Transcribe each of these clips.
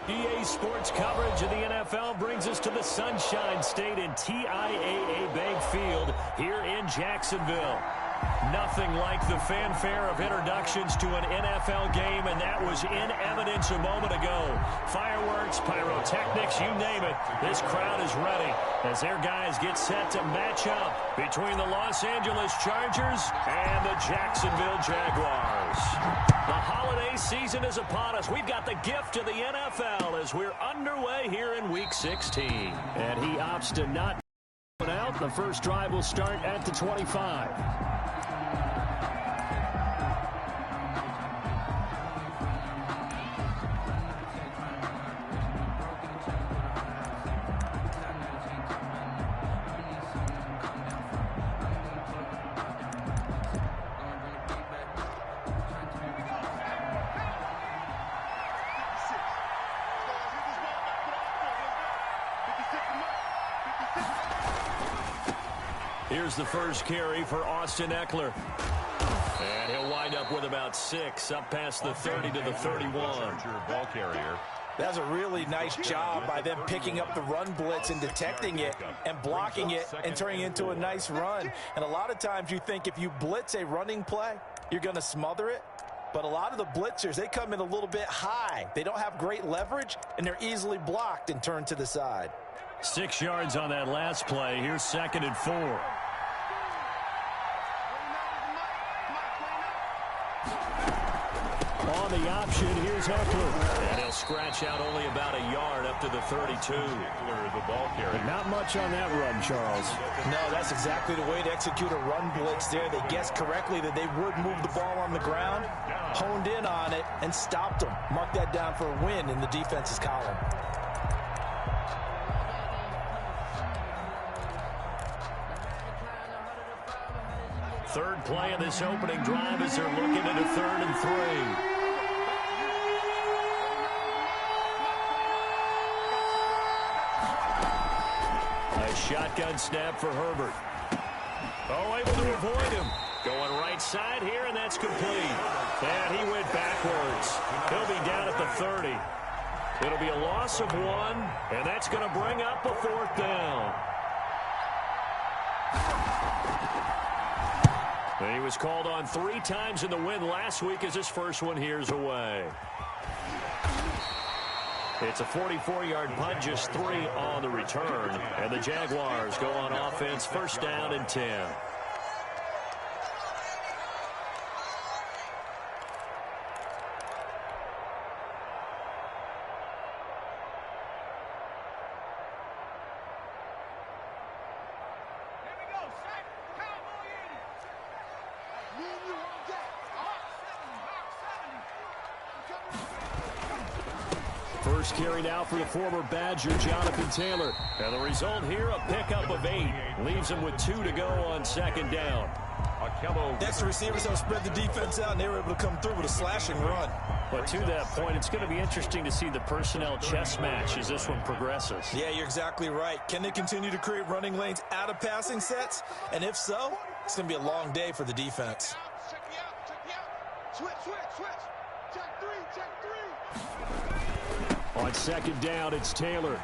EA Sports coverage of the NFL brings us to the Sunshine State and TIAA Bank Field here in Jacksonville. Nothing like the fanfare of introductions to an NFL game, and that was in evidence a moment ago. Fireworks, pyrotechnics, you name it. This crowd is ready as their guys get set to match up between the Los Angeles Chargers and the Jacksonville Jaguars. The holiday season is upon us. We've got the gift of the NFL as we're underway here in Week 16. And he opts to not put out. The first drive will start at the 25. Here's the first carry for Austin Eckler. And he'll wind up with about 6, up past the 30 to the 31. Ball carrier. That's a really nice job by them picking up the run blitz and detecting it and blocking it and turning it into a nice run. And a lot of times you think if you blitz a running play, you're going to smother it. But a lot of the blitzers, they come in a little bit high. They don't have great leverage, and they're easily blocked and turned to the side. 6 yards on that last play. Here's 2nd and 4. On the option, here's Eckler. And he'll scratch out only about a yard up to the 32. The ball carrier. But not much on that run, Charles. No, that's exactly the way to execute a run blitz there. They guessed correctly that they would move the ball on the ground, honed in on it, and stopped them. Mark that down for a win in the defense's column. Third play of this opening drive as they're looking at a 3rd and 3. A shotgun snap for Herbert. Oh, able to avoid him. Going right side here, and that's complete. And he went backwards. He'll be down at the 30. It'll be a loss of 1, and that's going to bring up a 4th down. He was called on 3 times in the win last week as his first one here's away. It's a 44-yard punt, just 3 on the return. And the Jaguars go on offense, 1st down and 10. First carry now for the former Badger, Jonathan Taylor. And the result here, a pickup of 8. Leaves him with 2 to go on 2nd down. Next, the receivers have spread the defense out, and they were able to come through with a slashing run. But to that point, it's going to be interesting to see the personnel chess match as this one progresses. Yeah, you're exactly right. Can they continue to create running lanes out of passing sets? And if so, it's going to be a long day for the defense. Switch. Check 3. On 2nd down, it's Taylor.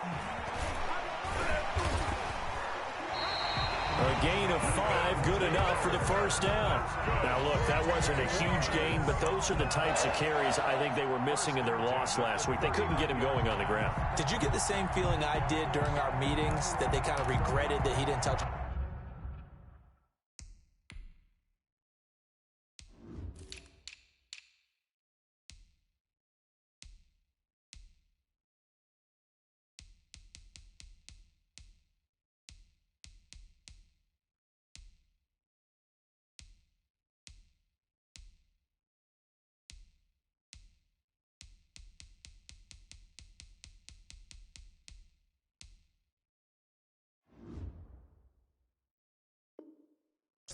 A gain of 5, good enough for the 1st down. Now, look, that wasn't a huge gain, but those are the types of carries I think they were missing in their loss last week. They couldn't get him going on the ground. Did you get the same feeling I did during our meetings, that they kind of regretted that he didn't touch?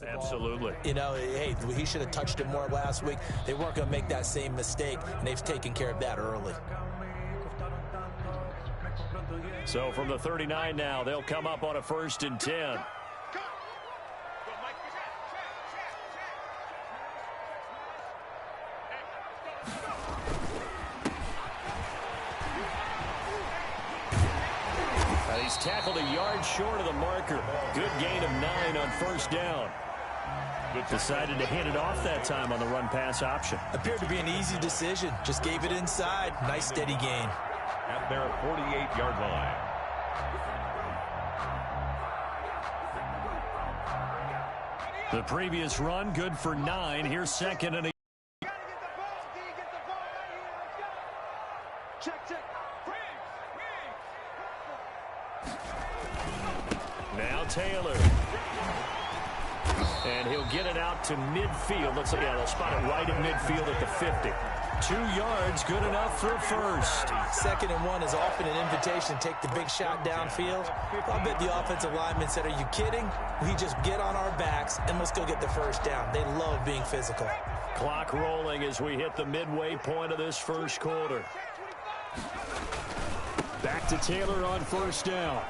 Absolutely. You know, hey, he should have touched it more last week. They weren't going to make that same mistake, and they've taken care of that early. So from the 39 now, they'll come up on a 1st and 10. He's tackled a yard short of the marker. Good gain of 9 on first down. Decided to hand it off that time on the run-pass option. Appeared to be an easy decision. Just gave it inside. Nice steady gain. At their 48-yard line. The previous run, good for 9. Here's second and a... Now Taylor. And he'll get it out to midfield. Let's see, yeah, they'll spot it right at midfield at the 50. 2 yards, good enough for a first. 2nd and 1 is often an invitation to take the big shot downfield. I bet the offensive lineman said, are you kidding? We just get on our backs and let's go get the first down. They love being physical. Clock rolling as we hit the midway point of this first quarter. Back to Taylor on first down.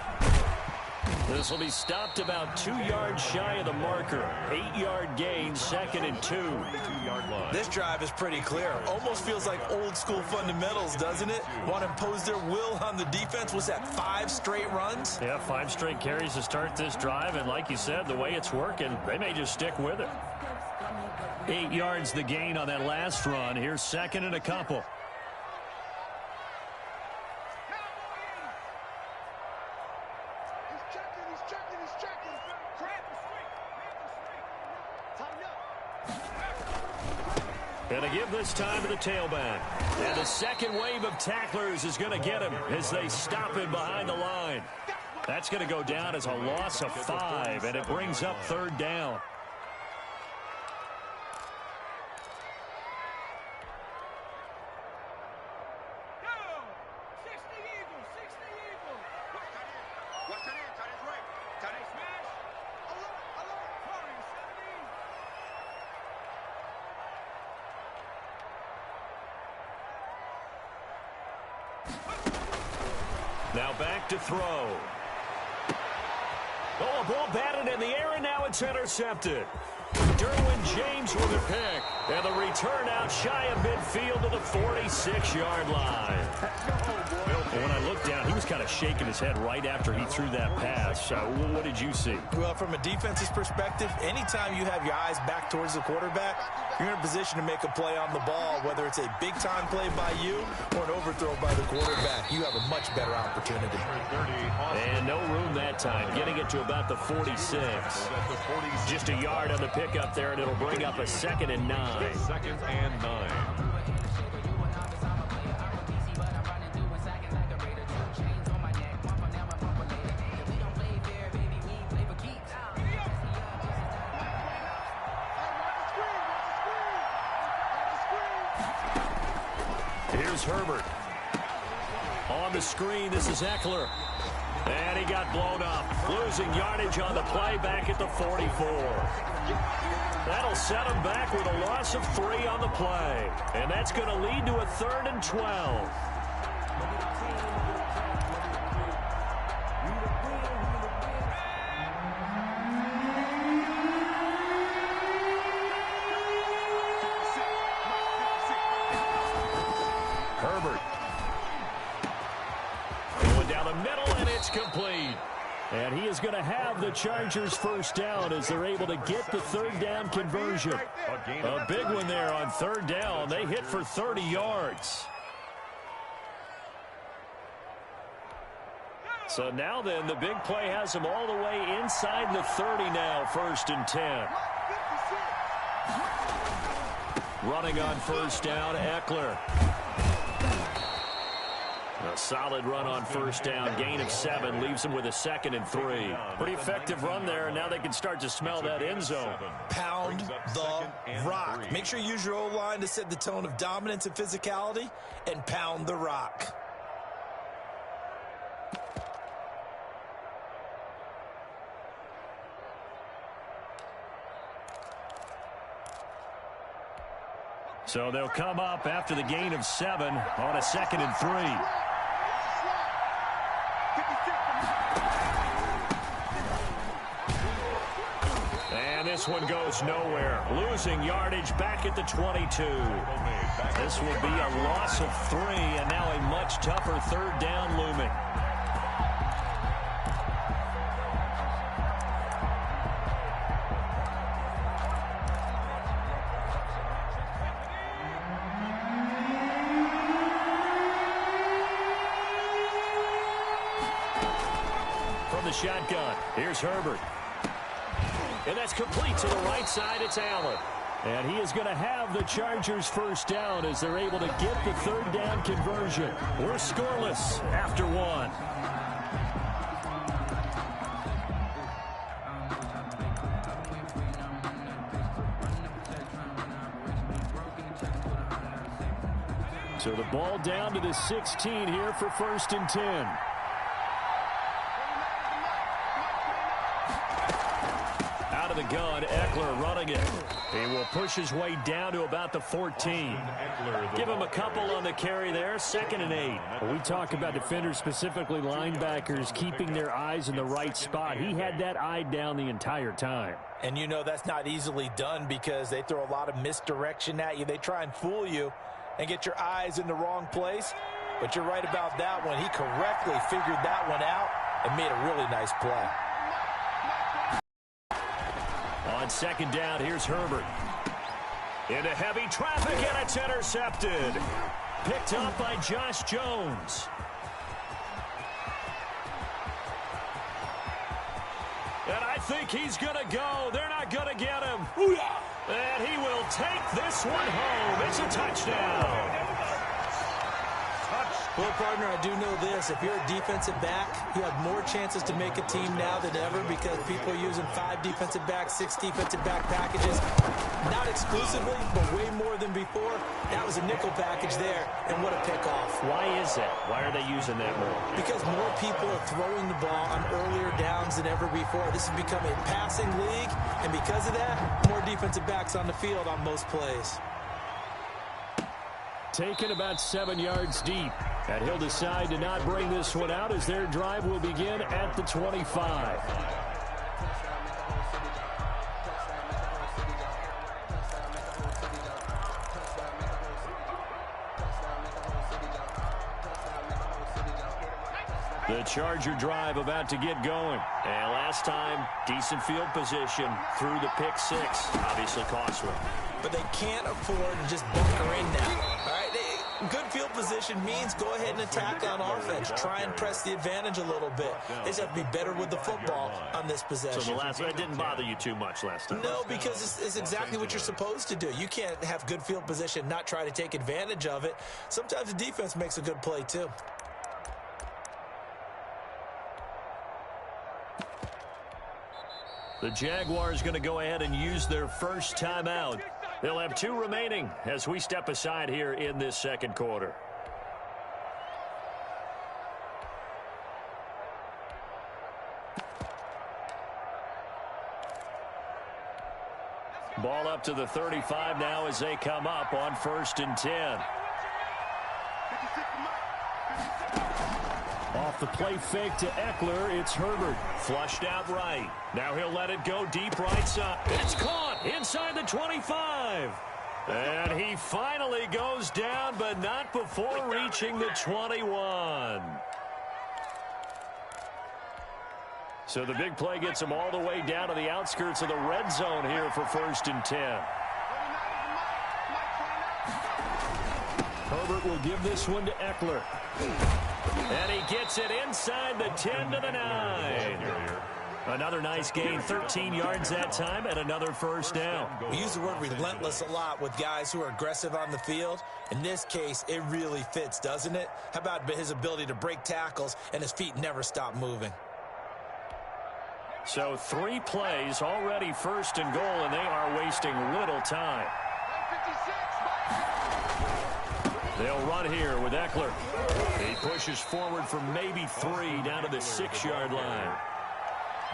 This will be stopped about 2 yards shy of the marker. 8-yard gain, 2nd and 2. 2-yard line. This drive is pretty clear. Almost feels like old school fundamentals, doesn't it? Want to impose their will on the defense. Was that 5 straight runs? Yeah, 5 straight carries to start this drive. And like you said, the way it's working, they may just stick with it. 8 yards the gain on that last run. Here's 2nd and a couple. And a give this time to the tailback. And the second wave of tacklers is going to get him as they stop him behind the line. That's going to go down as a loss of 5, and it brings up 3rd down. Now back to throw. Oh, a ball batted in the air, and now it's intercepted. Derwin James with a pick. And the return out shy of midfield to the 46-yard line. When I looked down, he was kind of shaking his head right after he threw that pass. What did you see? Well, from a defense's perspective, anytime you have your eyes back towards the quarterback, you're in a position to make a play on the ball, whether it's a big-time play by you or an overthrow by the quarterback. You have a much better opportunity. And no room that time, getting it to about the 46. Just a yard on the pickup there, and it'll bring up a 2nd and 9. 2nd and 9. Here's Herbert. On the screen, this is Eckler. And he got blown up. Losing yardage on the play back at the 44. That'll set him back with a loss of 3 on the play. And that's going to lead to a 3rd and 12. Herbert. Going down the middle, and it's complete. And he is going to have the Chargers first down as they're able to get the 3rd down conversion. A big one there on 3rd down. They hit for 30 yards. So now then, the big play has them all the way inside the 30 now, 1st and 10. Running on first down, Eckler. A solid run on first down. Gain of 7 leaves them with a 2nd and 3. Pretty effective run there. Now they can start to smell that end zone. Pound the rock. Make sure you use your O-line to set the tone of dominance and physicality, and pound the rock. So they'll come up after the gain of 7 on a 2nd and 3. And this one goes nowhere. Losing yardage back at the 22. This will be a loss of 3, and now a much tougher 3rd down looming. shotgun. Here's Herbert. And that's complete to the right side. It's Allen. And he is going to have the Chargers first down as they're able to get the third down conversion. We're scoreless after one. So the ball down to the 16 here for 1st and 10. Out of the gun, Eckler running it. He will push his way down to about the 14. Give him a couple on the carry there, 2nd and 8. Well, we talk about defenders, specifically linebackers, keeping their eyes in the right spot. He had that eye down the entire time. And you know that's not easily done because they throw a lot of misdirection at you. They try and fool you and get your eyes in the wrong place. But you're right about that one. He correctly figured that one out and made a really nice play. On 2nd down, here's Herbert. Into heavy traffic, and it's intercepted. Picked up by Josh Jones. And I think he's going to go. They're not going to get him. And he will take this one home. It's a touchdown. Well, partner, I do know this. If you're a defensive back, you have more chances to make a team now than ever because people are using 5 defensive backs, 6 defensive back packages. Not exclusively, but way more than before. That was a nickel package there, and what a pickoff. Why is that? Why are they using that more? Because more people are throwing the ball on earlier downs than ever before. This has become a passing league, and because of that, more defensive backs on the field on most plays. Taken about 7 yards deep. And he'll decide to not bring this one out as their drive will begin at the 25. The Charger drive about to get going. And last time, decent field position through the pick 6. Obviously costly. But they can't afford to just bunker in now. All right, good field position means go ahead and attack on offense. Try and press the advantage a little bit. They just have to be better with the football on this possession. So the last one didn't bother you too much last time? No, because it's exactly what you're supposed to do. You can't have good field position, not try to take advantage of it. Sometimes the defense makes a good play, too. The Jaguars going to go ahead and use their first timeout. They'll have 2 remaining as we step aside here in this 2nd quarter. Ball up to the 35 now as they come up on 1st and 10. Off the play fake to Eckler, it's Herbert. Flushed out right. Now he'll let it go deep right side. It's caught inside the 25. And he finally goes down, but not before reaching the 21. So the big play gets him all the way down to the outskirts of the red zone here for 1st and 10. Herbert will give this one to Eckler. And he gets it inside the 10 to the 9. Another nice gain, 13 yards that time, and another first down. We use the word relentless a lot with guys who are aggressive on the field. In this case, it really fits, doesn't it? How about his ability to break tackles and his feet never stop moving? So 3 plays, already 1st and goal, and they are wasting little time. They'll run here with Eckler. He pushes forward for maybe 3 down to the 6-yard line.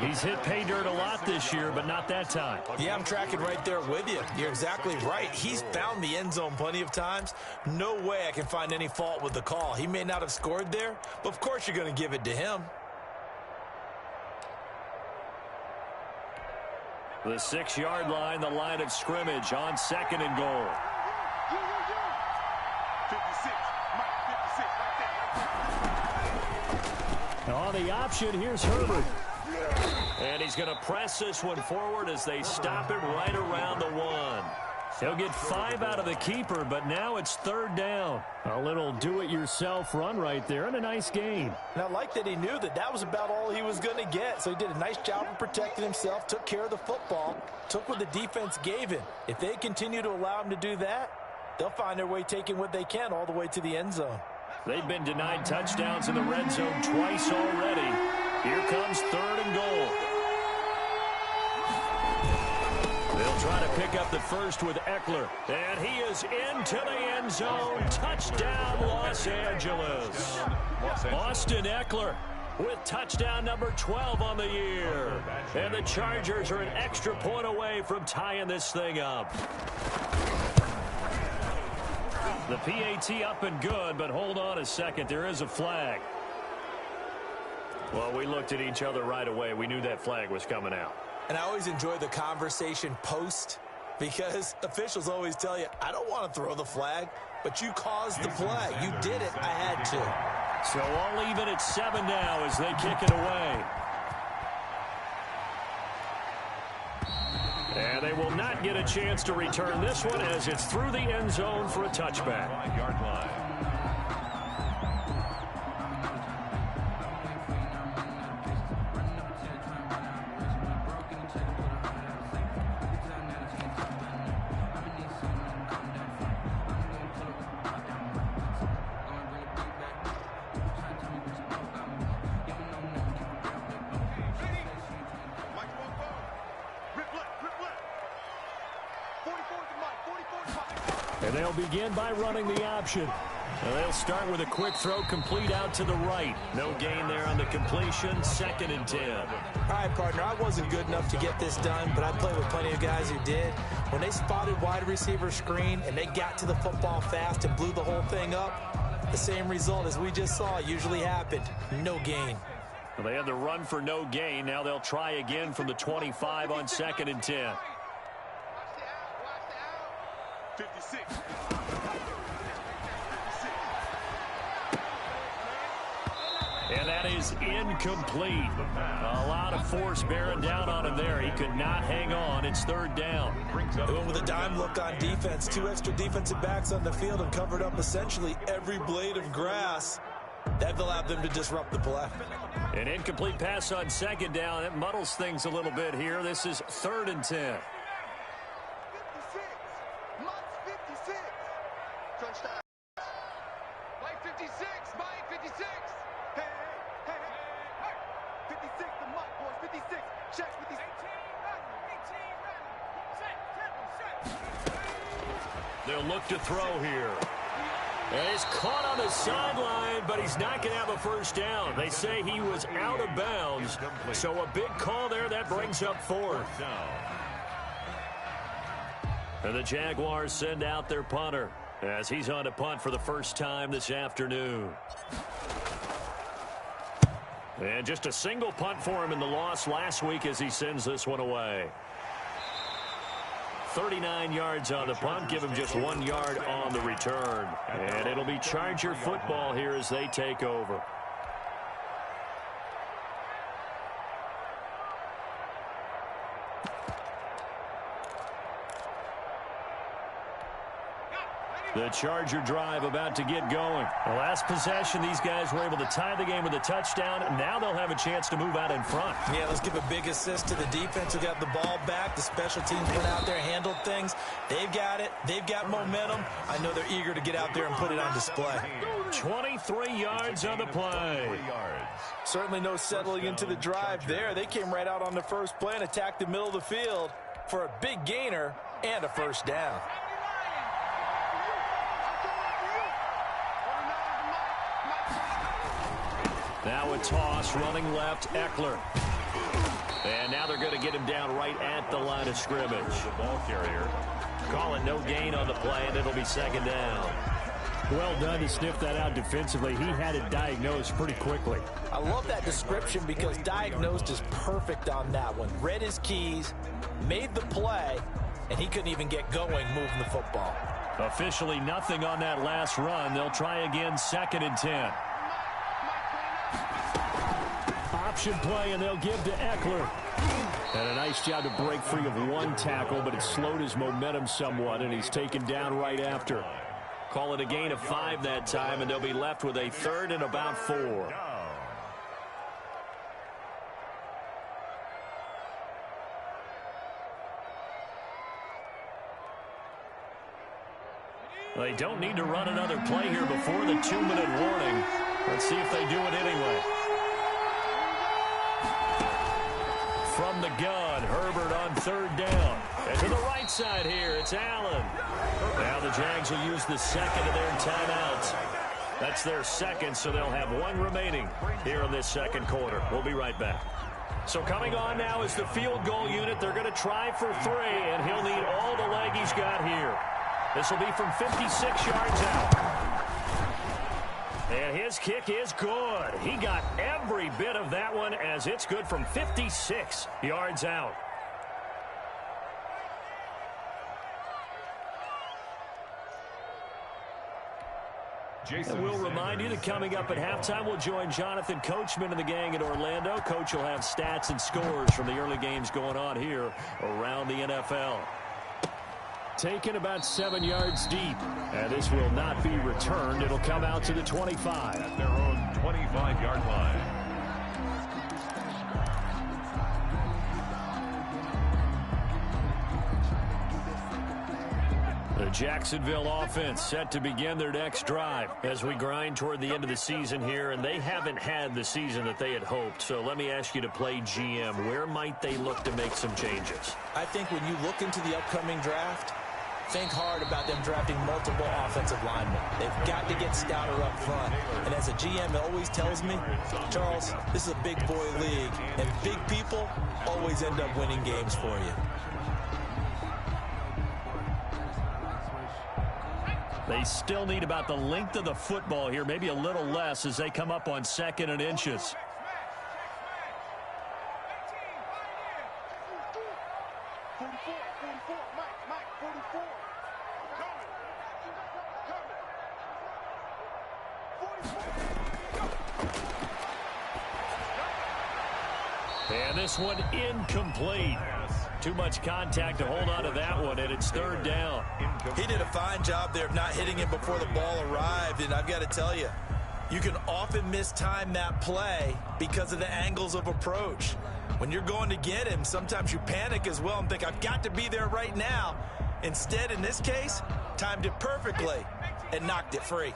He's hit pay dirt a lot this year, but not that time. Yeah, I'm tracking right there with you. You're exactly right. He's found the end zone plenty of times. No way I can find any fault with the call. He may not have scored there, but of course you're going to give it to him. The 6-yard line, the line of scrimmage on 2nd and goal. 56, Mike, 56, right there. On the option, here's Herbert. And he's going to press this one forward as they stop it right around the 1. He'll get 5 out of the keeper, but now it's 3rd down. A little do-it-yourself run right there and a nice gain. And I like that he knew that that was about all he was going to get. So he did a nice job of protecting himself, took care of the football, took what the defense gave him. If they continue to allow him to do that, they'll find their way taking what they can all the way to the end zone. They've been denied touchdowns in the red zone twice already. Here comes 3rd and goal. They'll try to pick up the first with Eckler. And he is into the end zone. Touchdown, Los Angeles. Austin Eckler with touchdown number 12 on the year. And the Chargers are an extra point away from tying this thing up. The PAT up and good, but hold on a second. There is a flag. Well, we looked at each other right away. We knew that flag was coming out. And I always enjoy the conversation post because officials always tell you, I don't want to throw the flag, but you caused the play. You did it. I had to. So all even at 7 now as they kick it away. And they will not get a chance to return this one as it's through the end zone for a touchback. 5-yard line. And they'll begin by running the option. Well, they'll start with a quick throw complete out to the right. No gain there on the completion. 2nd and 10. All right, partner, I wasn't good enough to get this done, but I played with plenty of guys who did. When they spotted wide receiver screen and they got to the football fast and blew the whole thing up, the same result as we just saw usually happened. No gain. Well, they had the run for no gain. Now they'll try again from the 25 on 2nd and 10. 56. And that is incomplete. A lot of force bearing down on him there. He could not hang on. It's 3rd down. They went with a dime look on defense. 2 extra defensive backs on the field and covered up essentially every blade of grass. That allowed them to disrupt the play. An incomplete pass on 2nd down. It muddles things a little bit here. This is 3rd and 10. 56. Mike 56. Touchdown. Mike 56. Mike 56. Hey, hey, hey. 56 to Mike, boys. 56. Check 56. 18, They'll look to throw here. And he's caught on the sideline, but he's not going to have a first down. They say he was out of bounds. So a big call there. That brings up 4th. And the Jaguars send out their punter as he's on to punt for the first time this afternoon. And just a single punt for him in the loss last week as he sends this one away. 39 yards on the punt, give him just 1 yard on the return. And it'll be Charger football here as they take over. The Charger drive about to get going. The last possession, these guys were able to tie the game with a touchdown. Now they'll have a chance to move out in front. Yeah, let's give a big assist to the defense who got the ball back. The special teams went out there, handled things. They've got it. They've got momentum. I know they're eager to get out there and put it on display. 23 yards on the play. Certainly no settling into the drive there. They came right out on the first play and attacked the middle of the field for a big gainer and a first down. Now a toss, running left, Eckler. And now they're going to get him down right at the line of scrimmage. The ball carrier. Calling no gain on the play, and it'll be 2nd down. Well done to sniff that out defensively. He had it diagnosed pretty quickly. I love that description because diagnosed is perfect on that one. Read his keys, made the play, and he couldn't even get going moving the football. Officially nothing on that last run. They'll try again, 2nd and 10. option play, and they'll give to Eckler. And a nice job to break free of one tackle, but it slowed his momentum somewhat, and he's taken down right after. Call it a gain of 5 that time, and they'll be left with a 3rd and about 4. They don't need to run another play here before the 2-minute warning. Let's see if they do it anyway. From the gun, Herbert on 3rd down. And to the right side here, it's Allen. Now the Jags will use the second of their timeouts. That's their second, so they'll have 1 remaining here in this second quarter. We'll be right back. So coming on now is the field goal unit. They're going to try for 3, and he'll need all the leg he's got here. This will be from 56 yards out. And his kick is good. He got every bit of that one as it's good from 56 yards out. And we'll remind you that coming up at halftime, we'll join Jonathan Coachman and the gang in Orlando. Coach will have stats and scores from the early games going on here around the NFL. Taken about 7 yards deep, and this will not be returned. It'll come out to the 25. At their own 25-yard line. The Jacksonville offense set to begin their next drive as we grind toward the end of the season here, and they haven't had the season that they had hoped. So let me ask you to play GM. Where might they look to make some changes? I think when you look into the upcoming draft, think hard about them drafting multiple offensive linemen. They've got to get stouter up front. And as a GM always tells me, Charles, this is a big boy league, and big people always end up winning games for you. They still need about the length of the football here, maybe a little less as they come up on 2nd and inches. And this one incomplete. Too much contact to hold on to that one, and it's 3rd down. He did a fine job there of not hitting him before the ball arrived, and I've got to tell you, you can often mistime that play because of the angles of approach. When you're going to get him, sometimes you panic as well and think, I've got to be there right now. Instead, in this case, timed it perfectly and knocked it free.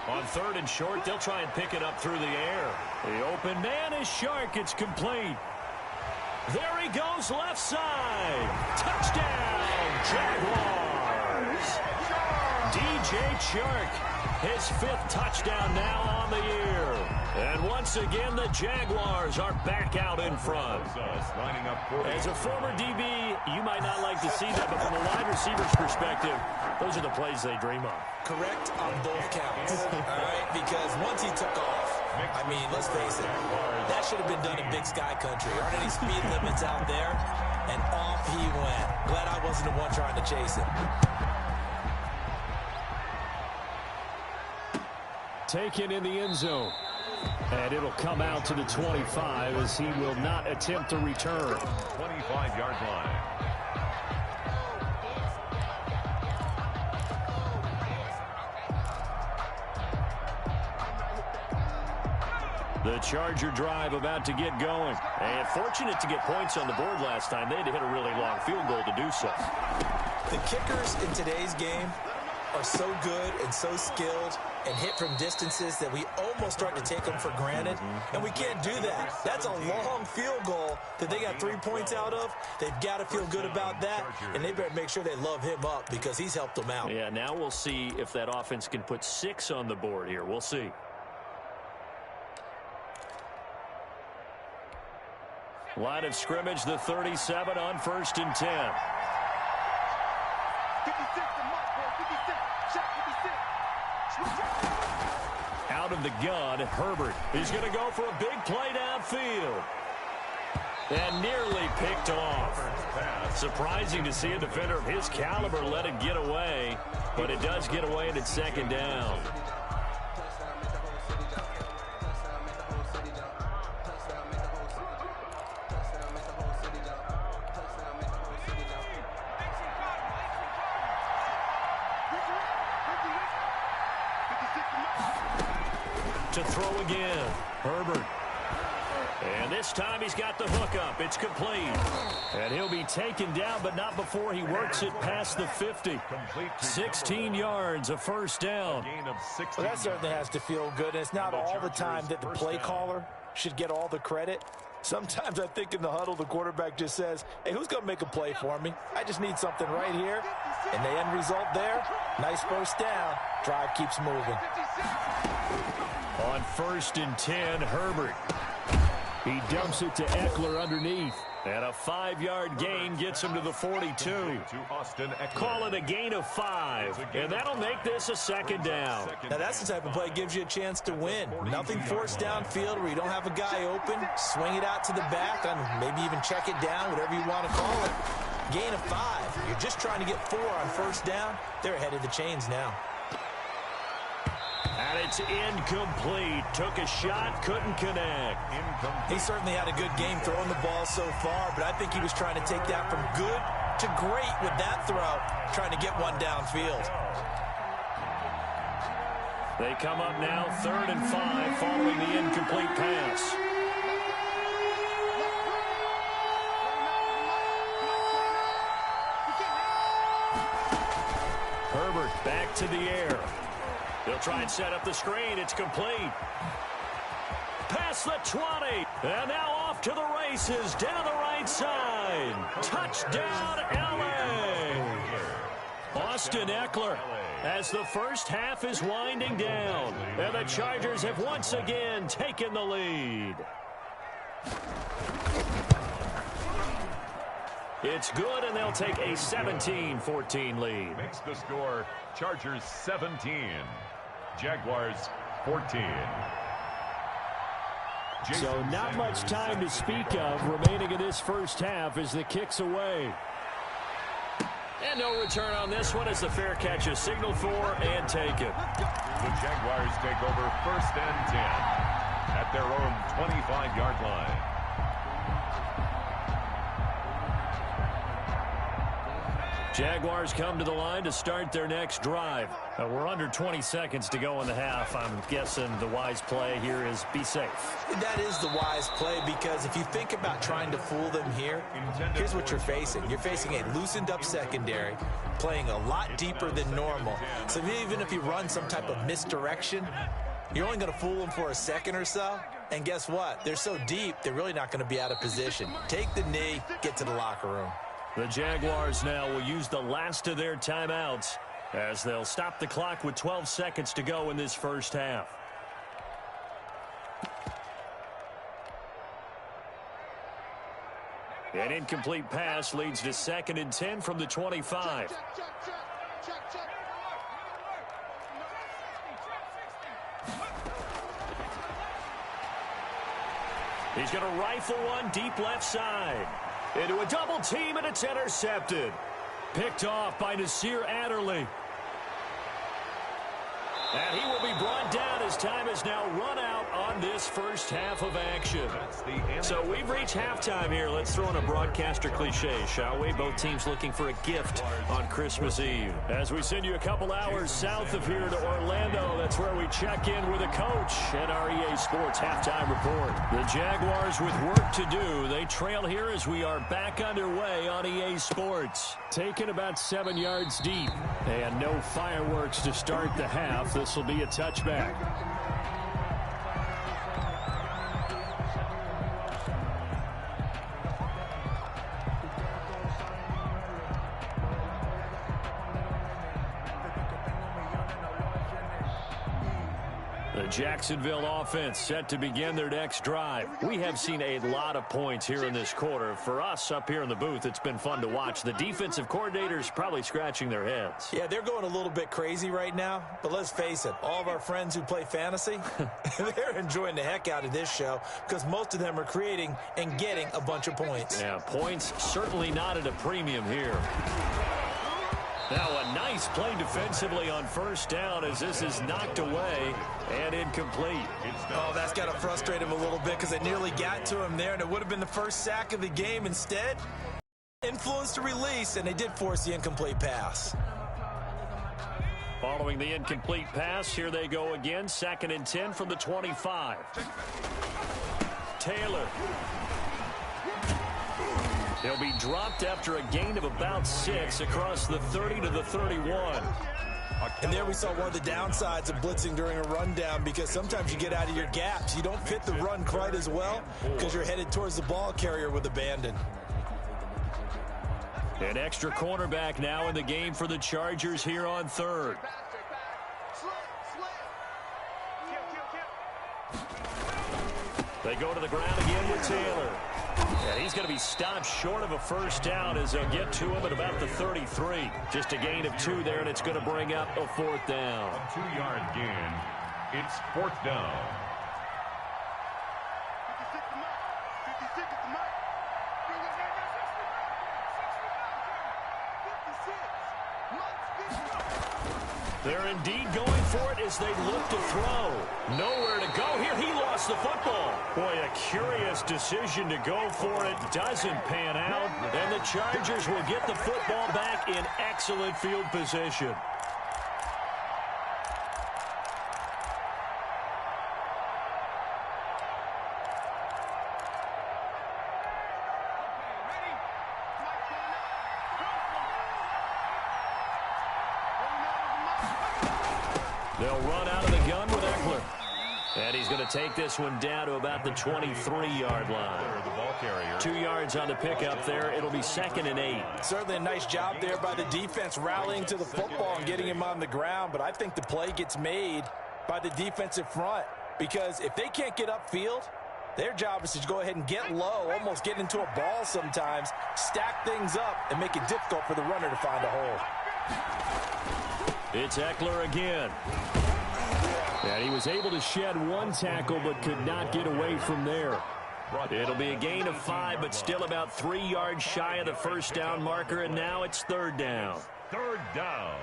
On 3rd and short, they'll try and pick it up through the air. The open man is Shark. It's complete. There he goes, left side. Touchdown, Jaguars. DJ Chark, his 5th touchdown now on the year. And once again, the Jaguars are back out in front. As a former DB, you might not like to see that, but from a wide receiver's perspective, those are the plays they dream of. Correct on both counts, all right? Because once he took off, I mean, let's face it, that should have been done in Big Sky Country. Aren't any speed limits out there? And off he went. Glad I wasn't the one trying to chase him. Taken in the end zone. And it'll come out to the 25 as he will not attempt to return. 25-yard line. The Charger drive about to get going. And fortunate to get points on the board last time. They had to hit a really long field goal to do so. The kickers in today's game are so good and so skilled and hit from distances that we almost start to take them for granted. And we can't do that. That's a long field goal that they got 3 points out of. They've got to feel good about that, and they better make sure they love him up because he's helped them out. Yeah, now we'll see if that offense can put 6 on the board here. We'll see. Line of scrimmage, the 37 on 1st and 10. 56 to Mark, boy. 56. Shot 56. Out of the gun, Herbert. He's going to go for a big play downfield. And nearly picked off. Surprising to see a defender of his caliber let it get away, but it does get away and it's second down. To throw again, Herbert. And this time he's got the hook up. It's complete. And he'll be taken down, but not before he works it past the 50. 16 yards, a first down. Well, that certainly has to feel good. And it's not all the time that the play caller should get all the credit. Sometimes I think in the huddle, the quarterback just says, hey, who's going to make a play for me? I just need something right here. And the end result there, nice first down. Drive keeps moving. On 1st and 10, Herbert. He dumps it to Eckler underneath. And a 5-yard gain gets him to the 42. Call it a gain of 5. And that'll make this a second down. Now that's the type of play that gives you a chance to win. Nothing forced downfield where you don't have a guy open. Swing it out to the back and maybe even check it down, whatever you want to call it. Gain of 5. You're just trying to get 4 on first down. They're ahead of the chains now. And it's incomplete. Took a shot, couldn't connect. He certainly had a good game throwing the ball so far, but I think he was trying to take that from good to great with that throw, trying to get one downfield. They come up now 3rd and 5 following the incomplete pass. Herbert back to the air. They'll try and set up the screen. It's complete. Past the 20. And now off to the races down the right side. Touchdown, L.A. Austin Eckler as the first half is winding down. And the Chargers have once again taken the lead. It's good, and they'll take a 17-14 lead. Makes the score Chargers 17. Jaguars 14. So not much time to speak of remaining in this first half as the kick's away. And no return on this one as the fair catch is signaled for and taken. The Jaguars take over 1st and 10 at their own 25-yard line. Jaguars come to the line to start their next drive. We're under 20 seconds to go in the half. I'm guessing the wise play here is be safe. That is the wise play because if you think about trying to fool them here, here's what you're facing. You're facing a loosened up secondary, playing a lot deeper than normal. So even if you run some type of misdirection, you're only going to fool them for a second or so. And guess what? They're so deep, they're really not going to be out of position. Take the knee, get to the locker room. The Jaguars now will use the last of their timeouts as they'll stop the clock with 12 seconds to go in this first half. An incomplete pass leads to 2nd and 10 from the 25. He's going to rifle one deep left side. Into a double team, and it's intercepted. Picked off by Nasir Adderley. And he will be brought down as time has now run out on this first half of action. So we've reached halftime here. Let's throw in a broadcaster cliche, shall we? Both teams looking for a gift on Christmas Eve. As we send you a couple hours south of here to Orlando, that's where we check in with a coach at our EA Sports Halftime Report. The Jaguars with work to do. They trail here as we are back underway on EA Sports. Taken about 7 yards deep. And no fireworks to start the half. This will be a touchback. The Jacksonville offense set to begin their next drive. We have seen a lot of points here in this quarter. For us up here in the booth, it's been fun to watch. The defensive coordinators probably scratching their heads. Yeah, they're going a little bit crazy right now. But let's face it, all of our friends who play fantasy, they're enjoying the heck out of this show because most of them are creating and getting a bunch of points. Yeah, points certainly not at a premium here. Now a nice play defensively on first down as this is knocked away and incomplete. Oh, that's got to frustrate him a little bit because they nearly got to him there, and it would have been the first sack of the game. Instead, influenced the release, and they did force the incomplete pass. Following the incomplete pass, here they go again. 2nd and 10 from the 25. Taylor. He'll be dropped after a gain of about 6 across the 30 to the 31. And there we saw one of the downsides of blitzing during a rundown because sometimes you get out of your gaps. You don't fit the run quite as well because you're headed towards the ball carrier with abandon. An extra cornerback now in the game for the Chargers here on 3rd. They go to the ground again with Taylor. And he's going to be stopped short of a first down as they'll get to him at about the 33. Just a gain of 2 there, and it's going to bring up a 4th down. A 2-yard gain. It's 4th down. 56 to Mike. 56 to Mike. 56. They're indeed going for it as they look to throw. Nowhere to go here. He lost the football. Boy, a curious decision to go for it. Doesn't pan out. And the Chargers will get the football back in excellent field position. They'll run out of the gun with Eckler. And he's going to take this one down to about the 23-yard line. 2 yards on the pickup there. It'll be 2nd and 8. Certainly a nice job there by the defense rallying to the football and getting him on the ground. But I think the play gets made by the defensive front because if they can't get upfield, their job is to go ahead and get low, almost get into a ball sometimes, stack things up, and make it difficult for the runner to find a hole. It's Eckler again. And he was able to shed 1 tackle but could not get away from there. It'll be a gain of 5, but still about 3 yards shy of the first down marker, and now it's 3rd down. 3rd down.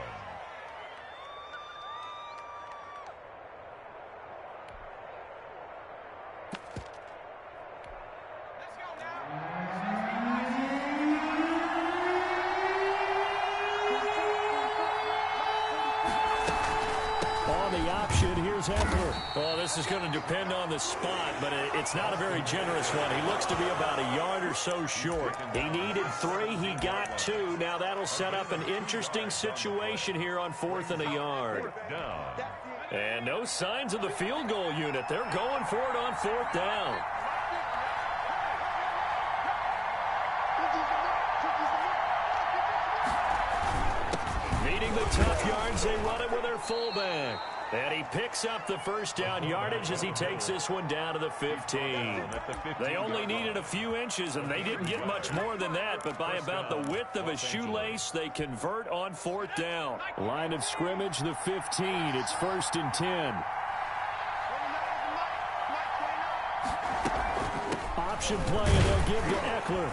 Eckler. Oh, this is going to depend on the spot, but it's not a very generous one. He looks to be about a yard or so short. He needed 3. He got 2. Now that'll set up an interesting situation here on 4th and a yard. And no signs of the field goal unit. They're going for it on 4th down. Needing the tough yards, they run it with their fullback. And he picks up the first down yardage as he takes this one down to the 15. They only needed a few inches, and they didn't get much more than that. But by about the width of a shoelace, they convert on 4th down. Line of scrimmage, the 15. It's 1st and 10. Option play, and they'll give to Eckler.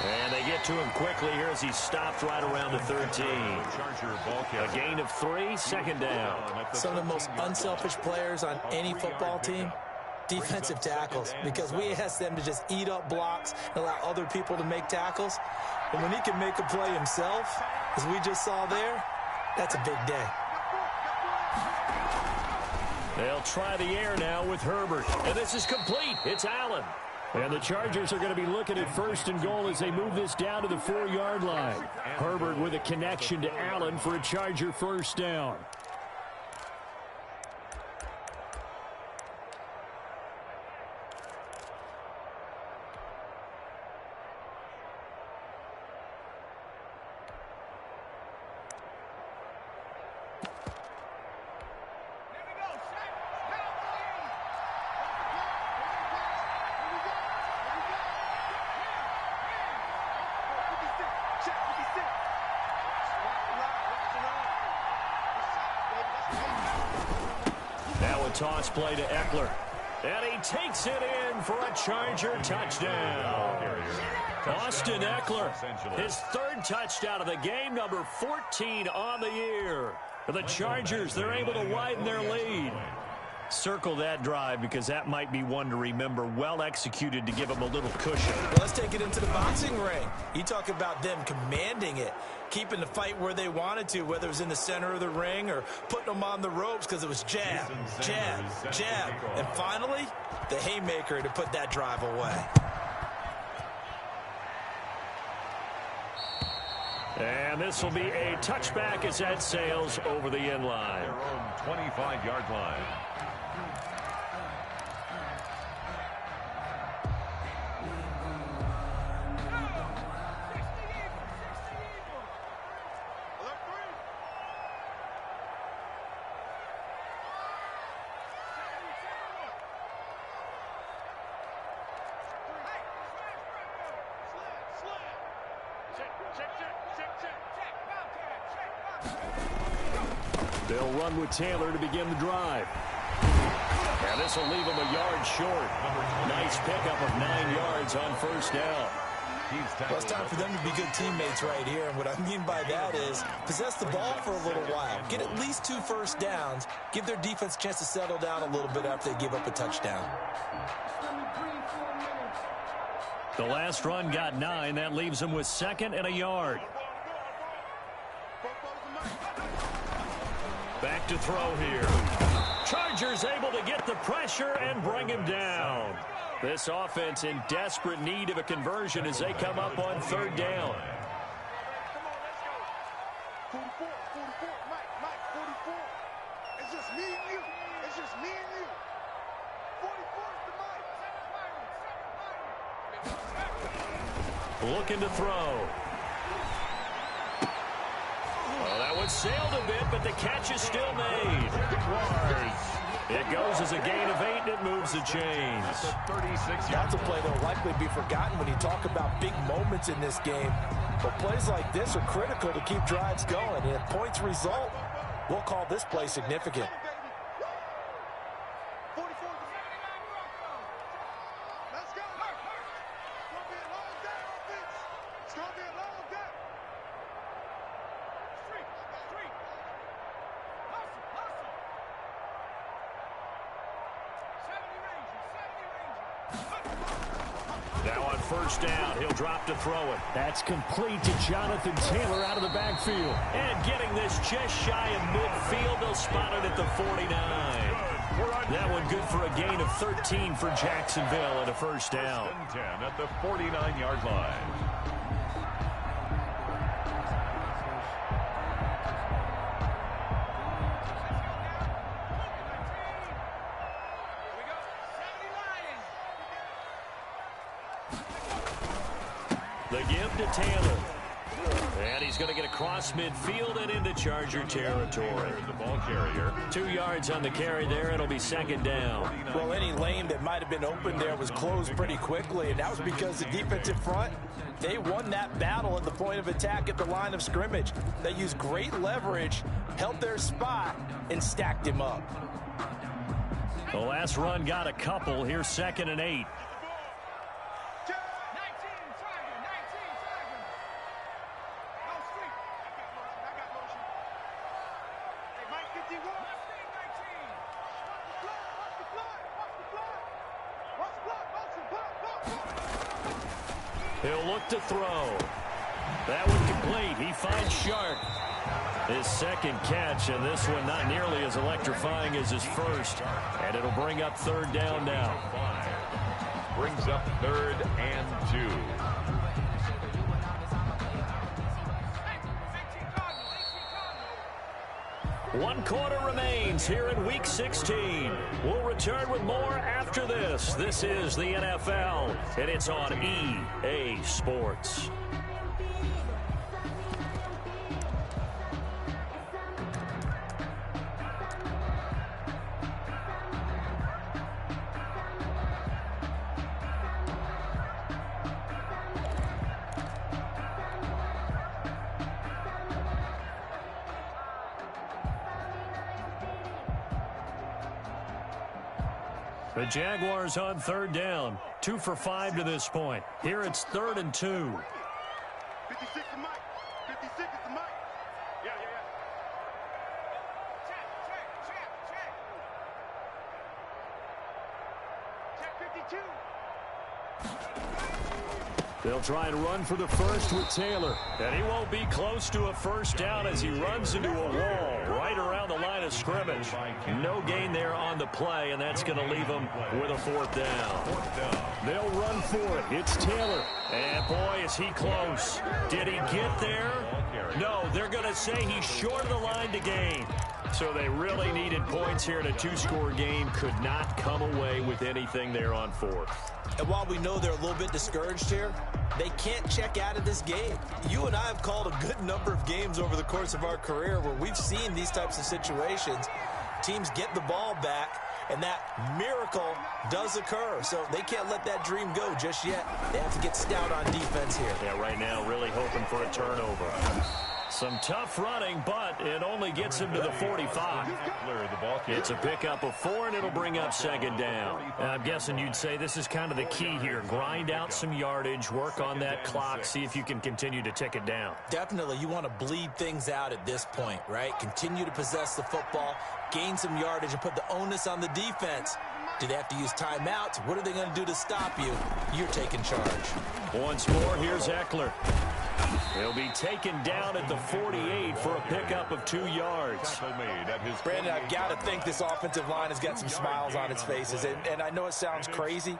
And they get to him quickly here as he stopped right around the 13. A gain of 3, 2nd down. Some of the most unselfish players on any football team, defensive tackles, because we ask them to just eat up blocks and allow other people to make tackles. And when he can make a play himself, as we just saw there, that's a big day. They'll try the air now with Herbert. And this is complete. It's Allen. And the Chargers are going to be looking at 1st and goal as they move this down to the 4-yard line. Herbert with a connection to Allen for a Charger first down. toss play to Eckler. And he takes it in for a Charger touchdown. Austin Eckler, his third touchdown of the game, number 14 on the year. For the Chargers, they're able to widen their lead. Circle that drive because that might be one to remember. Well executed to give them a little cushion. Well, let's take it into the boxing ring. You talk about them commanding it, keeping the fight where they wanted to, whether it was in the center of the ring or putting them on the ropes because it was jab, jab, jab. And finally, the haymaker to put that drive away. And this will be a touchback as that sails over the end line. Their own 25-yard line. They'll run with Taylor to begin the drive. And this will leave him a yard short. Nice pickup of 9 yards on first down. Well, it's time for them to be good teammates right here. And what I mean by that is possess the ball for a little while. Get at least 2 first downs. Give their defense a chance to settle down a little bit after they give up a touchdown. The last run got 9. That leaves them with 2nd and a yard. Back to throw here. Chargers able to get the pressure and bring him down. This offense in desperate need of a conversion as they come up on 3rd down. 44, Mike, 44. It's just me and you. It's just me and you. 44 is the Mike. Looking to throw. Well, that one sailed a bit, but the catch is still made. It goes as a gain of 8, and it moves the chains. That's a play that will likely be forgotten when you talk about big moments in this game. But plays like this are critical to keep drives going. And if points result, we'll call this play significant. Let's go. It's going to be a long day, offense. It's going to be a long day. Street. Hustle. 70 Ranger. Now on first down, he'll drop to throw it. That's complete to Jonathan Taylor out of the backfield. And getting this just shy of midfield, they'll spot it at the 49. That one good for a gain of 13 for Jacksonville and a first down. 10 at the 49-yard line. The give to Taylor. And he's going to get across midfield and into Charger territory. The ball carrier. 2 yards on the carry there. It'll be 2nd down. Well, any lane that might have been open there was closed pretty quickly, and that was because the defensive front, they won that battle at the point of attack at the line of scrimmage. They used great leverage, held their spot, and stacked him up. The last run got a couple. Here's 2nd and 8. He'll look to throw. That one complete. He finds Sharp. His 2nd catch, and this one not nearly as electrifying as his first. And it'll bring up 3rd down now. Brings up 3rd and 2. One quarter remains here in Week 16. We'll return with more after this. This is the NFL, and it's on EA Sports. The Jaguars on third down. 2 for 5 to this point. Here it's 3rd and 2. 56 is Mike. 56 is Mike. Yeah. Check 52. They'll try and run for the first with Taylor. And he won't be close to a first down as he runs into a wall right around the line of scrimmage. No gain there on the play, and that's going to leave him with a 4th down. They'll run for it. It's Taylor. And, boy, is he close. Did he get there? No, they're going to say he's short of the line to gain. So they really needed points here in a 2-score game. Could not come away with anything there on 4th. And while we know they're a little bit discouraged here, they can't check out of this game. You and I have called a good number of games over the course of our career where we've seen these types of situations. Teams get the ball back, and that miracle does occur. So they can't let that dream go just yet. They have to get stout on defense here. Yeah, right now really hoping for a turnover. Some tough running, but it only gets him to the 45. It's a pickup of 4, and it'll bring up 2nd down. And I'm guessing you'd say this is kind of the key here. Grind out some yardage, work on that clock, see if you can continue to tick it down. Definitely, you want to bleed things out at this point, right? Continue to possess the football, gain some yardage, and put the onus on the defense. Do they have to use timeouts? What are they going to do to stop you? You're taking charge. Once more, here's Eckler. He'll be taken down at the 48 for a pickup of 2 yards. Brandon, I've got to think this offensive line has got some smiles on its faces. And I know it sounds crazy,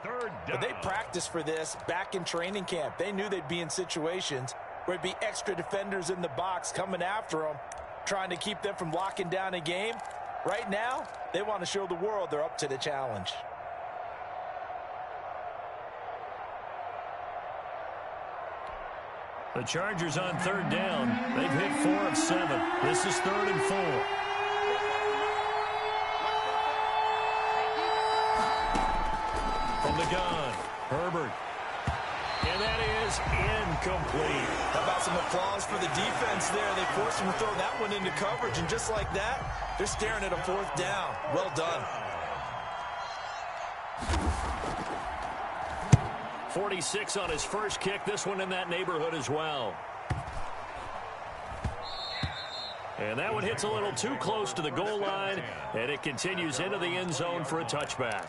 but they practiced for this back in training camp. They knew they'd be in situations where it'd be extra defenders in the box coming after them, trying to keep them from locking down a game. Right now, they want to show the world they're up to the challenge. The Chargers on 3rd down. They've hit 4 of 7. This is 3rd and 4. From the gun, Herbert. And that is incomplete. How about some applause for the defense there? They forced him to throw that one into coverage, and just like that, they're staring at a 4th down. Well done. 46 on his first kick. This one in that neighborhood as well. And that one hits a little too close to the goal line, and it continues into the end zone for a touchback.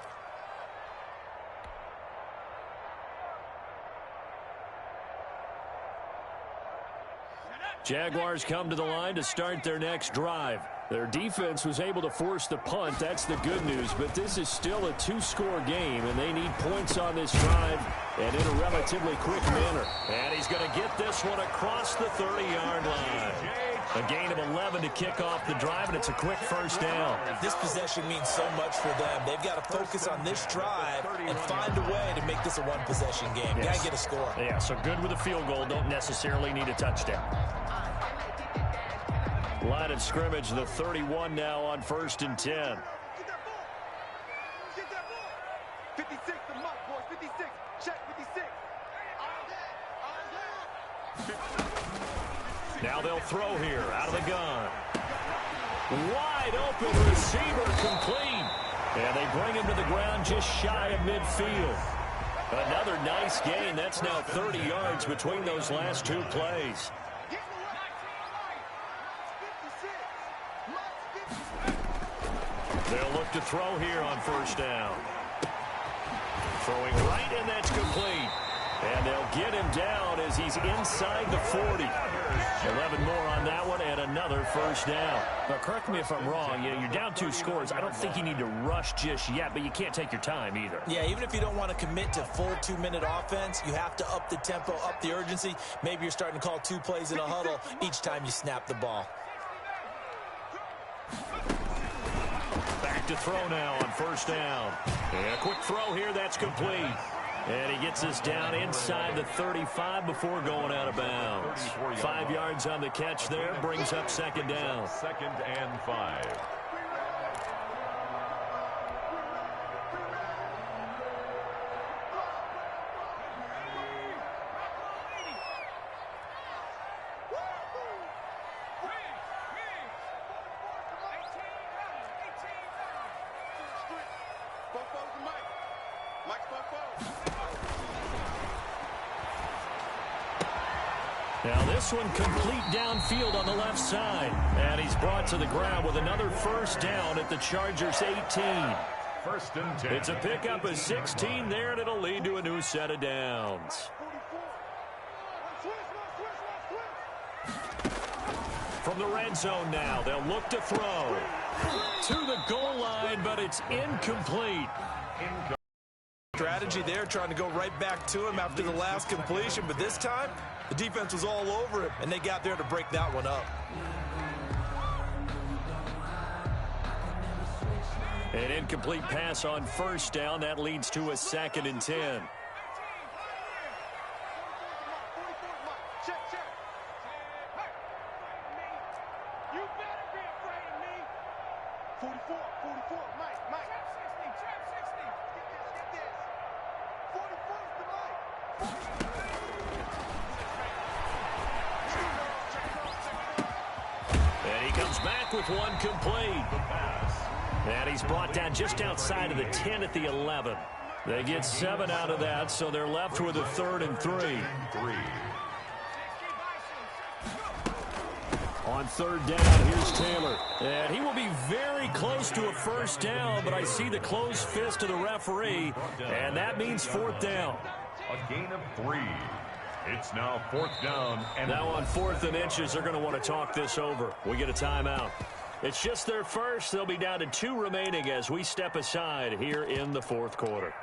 Jaguars come to the line to start their next drive. Their defense was able to force the punt. That's the good news. But this is still a 2-score game, and they need points on this drive and in a relatively quick manner. And he's going to get this one across the 30-yard line. A gain of 11 to kick off the drive, and it's a quick first down. This possession means so much for them. They've got to focus on this drive and find a way to make this a one-possession game. Yes. Got to get a score. Yeah, so good with a field goal. Don't necessarily need a touchdown. Line of scrimmage, the 31 now on 1st and 10. Get that ball. Get that ball. 56 to Mike, boys. 56. Check 56. Now they'll throw here out of the gun. Wide open receiver complete. And they bring him to the ground just shy of midfield. Another nice gain. That's now 30 yards between those last 2 plays. They'll look to throw here on 1st down. Throwing right, and that's complete. And they'll get him down as he's inside the 40. 11 more on that one, and another 1st down. Now, correct me if I'm wrong. You're down 2 scores. I don't think you need to rush just yet, but you can't take your time either. Yeah, even if you don't want to commit to full 2-minute offense, you have to up the tempo, up the urgency. Maybe you're starting to call 2 plays in a huddle each time you snap the ball. Back to throw now on 1st down. And a quick throw here, that's complete. And he gets us down inside the 35 before going out of bounds. 5 yards on the catch there, brings up 2nd down. 2nd and 5. Both of them, Mike. Now this one complete downfield on the left side. And he's brought to the ground with another first down at the Chargers 18. First and 10. It's a pickup of 16 there, and it'll lead to a new set of downs. From the red zone now, they'll look to throw. To the goal line, but it's incomplete. Strategy there, trying to go right back to him after the last completion, but this time the defense was all over him, and they got there to break that one up. An incomplete pass on first down. That leads to a 2nd and 10. And he comes back with one complete. And he's brought down just outside of the 10 at the 11. They get 7 out of that, so they're left with a 3rd and 3. On 3rd down, here's Taylor. And he will be very close to a first down, but I see the closed fist of the referee, and that means 4th down. A gain of 3. It's now 4th down. And now on 4th and inches, they're going to want to talk this over. We get a timeout. It's just their first. They'll be down to 2 remaining as we step aside here in the 4th quarter.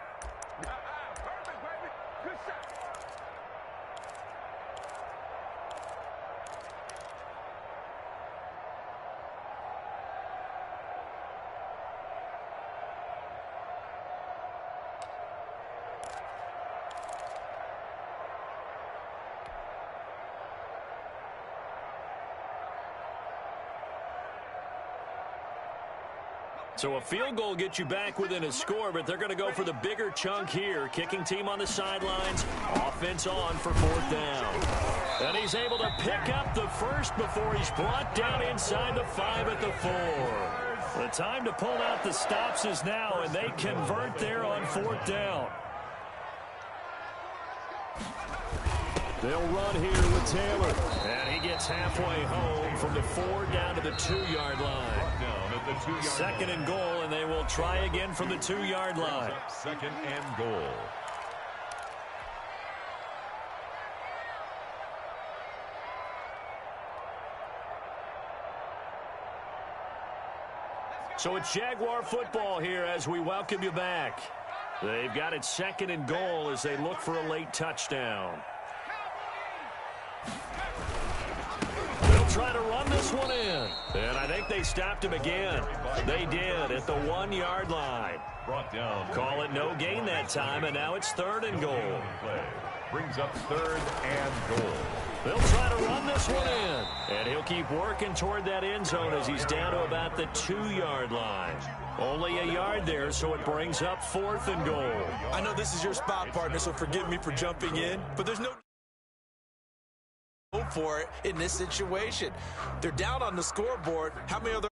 So a field goal gets you back within a score, but they're going to go for the bigger chunk here. Kicking team on the sidelines, offense on for 4th down. And he's able to pick up the first before he's brought down inside the 5 at the 4. The time to pull out the stops is now, and they convert there on 4th down. They'll run here with Taylor. And he gets halfway home from the 4 down to the 2-yard line. 2nd and goal, and they will try again from the 2-yard line. 2nd and goal. So it's Jaguar football here as we welcome you back. They've got it 2nd and goal as they look for a late touchdown. Try to run this one in. And I think they stopped him again. They did at the 1-yard line. Brought down. Call it no gain that time, and now it's 3rd and goal. Brings up 3rd and goal. They'll try to run this one in. And he'll keep working toward that end zone as he's down to about the 2-yard line. Only a yard there, so it brings up 4th and goal. I know this is your spot, partner, so forgive me for jumping in, but there's no for it in this situation. They're down on the scoreboard. How many other